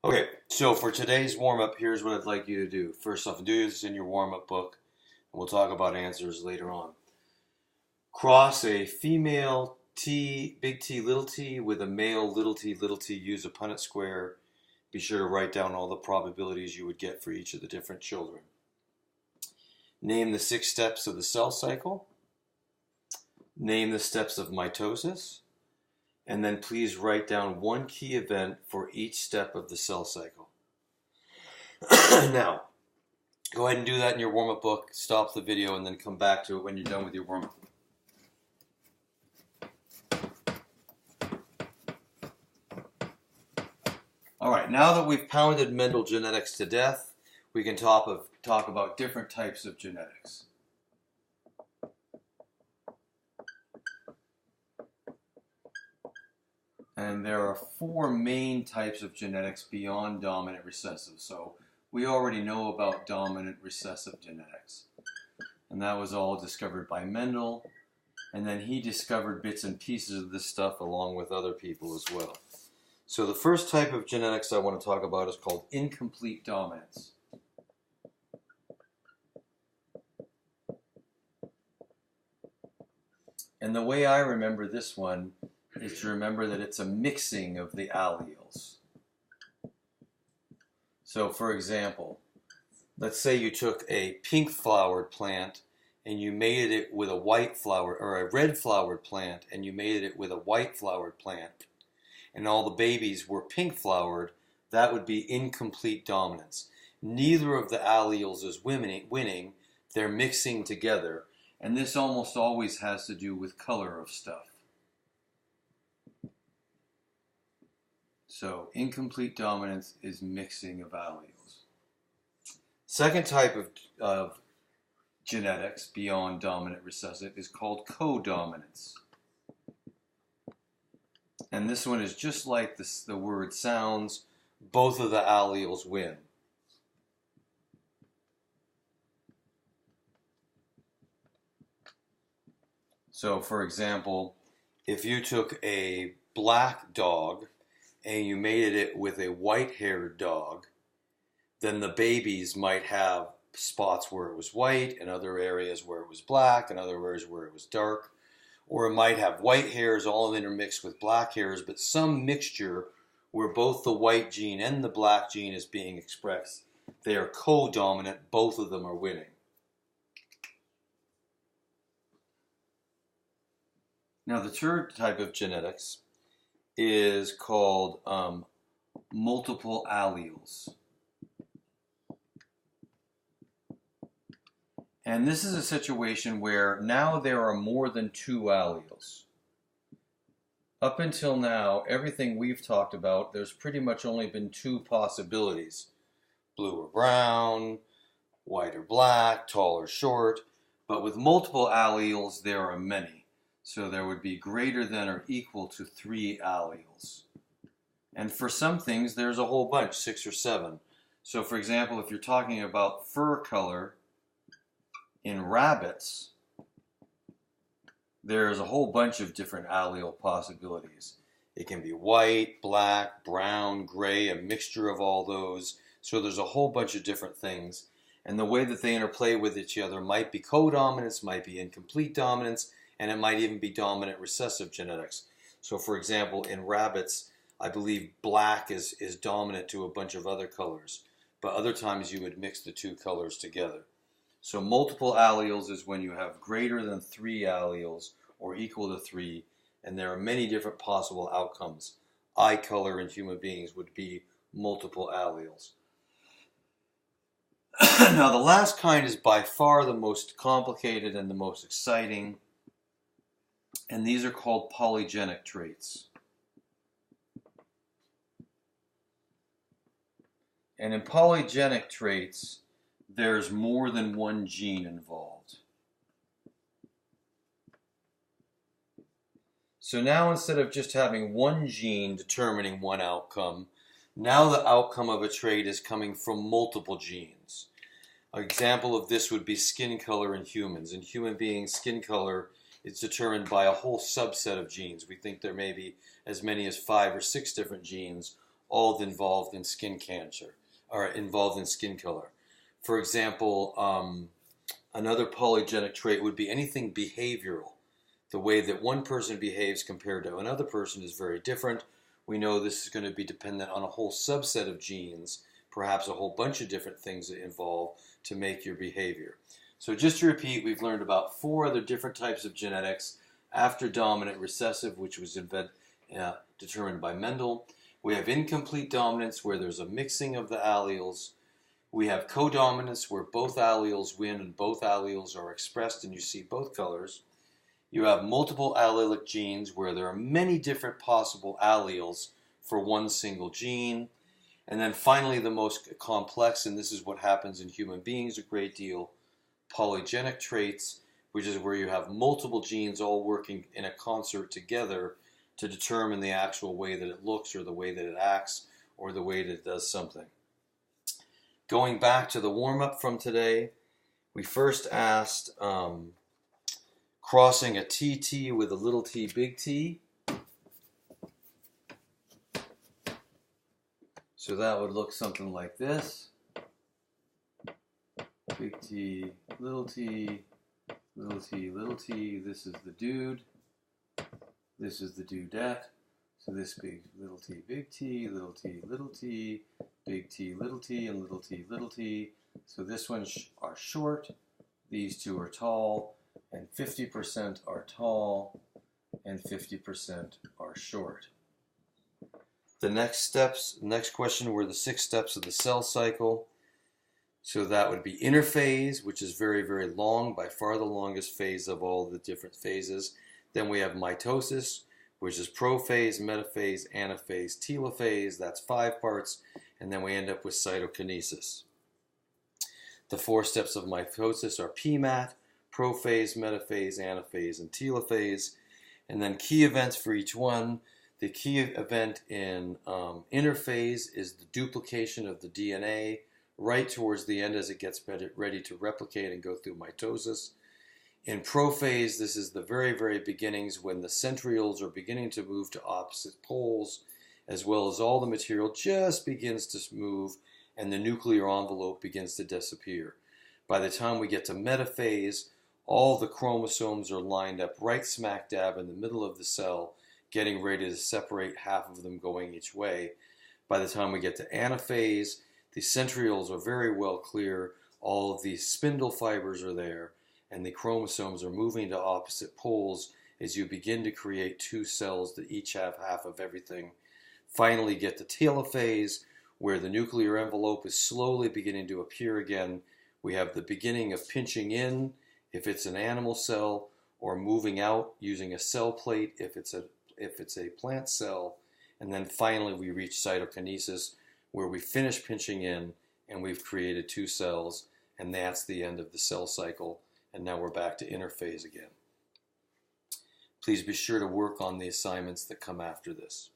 Okay, so for today's warm-up, here's what I'd like you to do. First off, do this in your warm-up book, and we'll talk about answers later on. Cross a female T, big T, little t, with a male little t, use a Punnett square. Be sure to write down all the probabilities you would get for each of the different children. Name the 6 steps of the cell cycle. Name the steps of mitosis. And then please write down one key event for each step of the cell cycle. Now, go ahead and do that in your warm-up book. Stop the video and then come back to it when you're done with your warm-up. All right, now that we've pounded Mendel genetics to death, we can talk about different types of genetics. And there are 4 main types of genetics beyond dominant recessive. So we already know about dominant recessive genetics. And that was all discovered by Mendel. And then he discovered bits and pieces of this stuff along with other people as well. So the first type of genetics I want to talk about is called incomplete dominance. And the way I remember this one is to remember that it's a mixing of the alleles. So for example, let's say you took a pink flowered plant and you mated it with a white flower, or a red flowered plant and you mated it with a white flowered plant, and all the babies were pink flowered. That would be incomplete dominance. Neither of the alleles is winning, they're mixing together, and this almost always has to do with color of stuff. So incomplete dominance is mixing of alleles. Second type of genetics beyond dominant recessive is called codominance. And this one is just like the word sounds. Both of the alleles win. So for example, if you took a black dog and you mated it with a white-haired dog, then the babies might have spots where it was white and other areas where it was black and other areas where it was dark. Or it might have white hairs all intermixed with black hairs, but some mixture where both the white gene and the black gene is being expressed. They are codominant, both of them are winning. Now the third type of genetics is called multiple alleles. And this is a situation where now there are more than 2 alleles. Up until now, everything we've talked about, there's pretty much only been 2 possibilities. Blue or brown, white or black, tall or short. But with multiple alleles, there are many. So there would be greater than or equal to 3 alleles. And for some things, there's a whole bunch, 6 or 7. So for example, if you're talking about fur color, in rabbits, there's a whole bunch of different allele possibilities. It can be white, black, brown, gray, a mixture of all those. So there's a whole bunch of different things. And the way that they interplay with each other might be codominance, might be incomplete dominance, and it might even be dominant recessive genetics. So for example, in rabbits, I believe black is dominant to a bunch of other colors. But other times you would mix the 2 colors together. So multiple alleles is when you have greater than 3 alleles or equal to 3, and there are many different possible outcomes. Eye color in human beings would be multiple alleles. Now the last kind is by far the most complicated and the most exciting, and these are called polygenic traits. And in polygenic traits, there's more than 1 gene involved. So now instead of just having 1 gene determining 1 outcome, now the outcome of a trait is coming from multiple genes. An example of this would be skin color in humans. In human beings, skin color is determined by a whole subset of genes. We think there may be as many as 5 or 6 different genes, all involved in skin cancer, or involved in skin color. For example, another polygenic trait would be anything behavioral. The way that one person behaves compared to another person is very different. We know this is going to be dependent on a whole subset of genes, perhaps a whole bunch of different things that involve to make your behavior. So just to repeat, we've learned about 4 other different types of genetics after dominant recessive, which was determined by Mendel. We have incomplete dominance, where there's a mixing of the alleles. We have codominance, where both alleles win and both alleles are expressed and you see both colors. You have multiple allelic genes, where there are many different possible alleles for one single gene. And then finally, the most complex, and this is what happens in human beings a great deal, polygenic traits, which is where you have multiple genes all working in a concert together to determine the actual way that it looks, or the way that it acts, or the way that it does something. Going back to the warm-up from today, we first asked crossing a TT with a little t, big T. So that would look something like this. Big T, little t, little t, little t. This is the dude. This is the dudette. So this big little t, big T, little t, little t, big T, little t, and little t, little t. So this one are short. These two are tall. And 50% are tall, and 50% are short. The next question were the 6 steps of the cell cycle. So that would be interphase, which is very, very long, by far the longest phase of all the different phases. Then we have mitosis, which is prophase, metaphase, anaphase, telophase. That's 5 parts. And then we end up with cytokinesis. The 4 steps of mitosis are PMAT, prophase, metaphase, anaphase, and telophase. And then key events for each one. The key event in interphase is the duplication of the DNA right towards the end as it gets ready to replicate and go through mitosis. In prophase, this is the very, very beginnings when the centrioles are beginning to move to opposite poles, as well as all the material just begins to move and the nuclear envelope begins to disappear. By the time we get to metaphase, all the chromosomes are lined up right smack dab in the middle of the cell, getting ready to separate, half of them going each way. By the time we get to anaphase, the centrioles are very well clear, all of the spindle fibers are there, and the chromosomes are moving to opposite poles as you begin to create 2 cells that each have half of everything. Finally get to telophase, where the nuclear envelope is slowly beginning to appear again. We have the beginning of pinching in, if it's an animal cell, or moving out using a cell plate if it's a plant cell. And then finally we reach cytokinesis, where we finish pinching in and we've created 2 cells, and that's the end of the cell cycle. And now we're back to interphase again. Please be sure to work on the assignments that come after this.